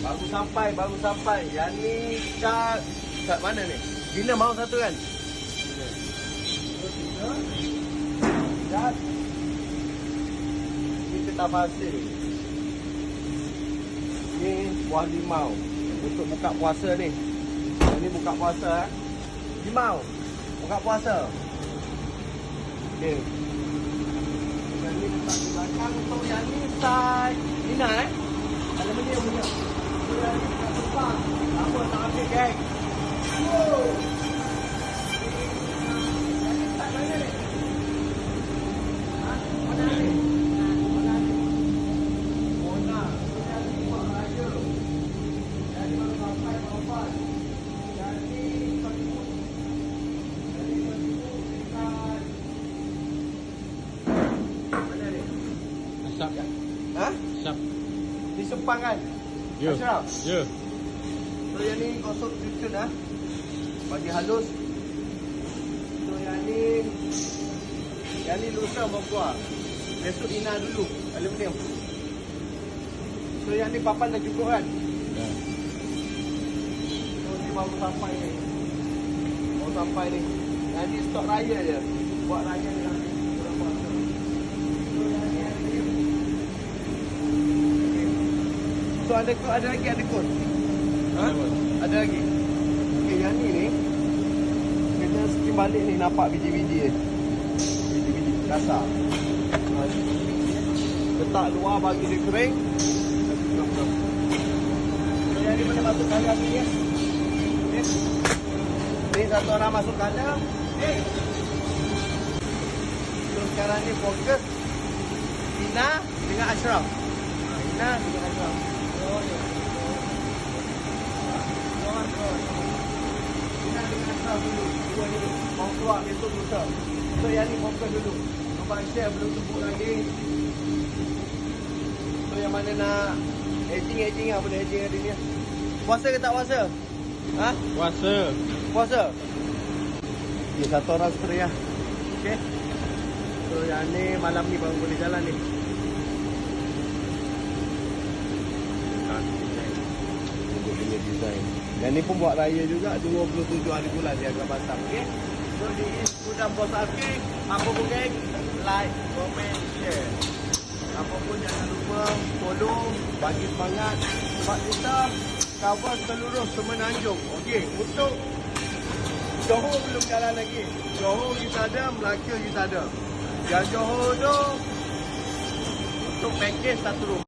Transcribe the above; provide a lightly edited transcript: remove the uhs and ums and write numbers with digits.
Baru sampai. Yang ni cat mana ni? Bina mau satu kan? Cat. Ini kita pasir. Ni buah limau untuk buka puasa ni. Ini buka puasa limau. Buka puasa. Okey. Yang ni letak di belakang. Untuk yang ni saiz Nina aluminium punya. Yang ni kat depan. Apa tak ambil geng. Wow. Yang ni tak mana ni? Ha? Mana ni? Mana ni? Mona. Yang ni buat raja. Yang ni baru sampai kawan. Yang ni Yang ni dekat. Mana ni? Asap. Ha? Asap. Di Sepang kan? Ya. Ashraf? Ya. So yang ni gosok cucun lah. Bagi halus. So yang ni lusa berbuah. Besok Ina dulu. Aluminium. So yang ni papan dah cukup kan? Ya. So ni baru sampai ni. Baru sampai ni. Yang ni stok raya je. Buat raya ni nanti. So yang ni aluminium. So ada kot. Ha? Ada lagi. Okey, yang ni kena skim balik ni nampak biji-biji dia. Biji-biji kasar. Letak luar bagi dia kering. So, yang ni boleh masuk dalam ni ya. Ni satu orang masuk dalam. So sekarang ni fokus Ina dengan Ashraf. Ina dengan Ashraf. Oh ya. Ina dengan Ashraf dulu. Dua ni mau keluar besok lusa. So yang ni fokus dulu. Abang share belum tubuh lagi. So yang mana nak edging lah. Boleh edging hari ni. Puasa ke tak puasa? Ha? Puasa. Puasa? Ya, satu orang spray lah. Okay. So yang ni malam ni baru boleh jalan ni. Dia design. Yang ni pun buat raya juga 27 hari bulan dia akan pasang. Okay. So di Gudang Bos Aki. Apa pun geng, like, comment, share. Apa pun jangan lupa follow, bagi semangat. Sebab kita cover seluruh Semenanjung. Okey, untuk Johor belum jalan lagi. Johor kita ada, Melaka kita ada. Yang Johor tu untuk package satu rumah.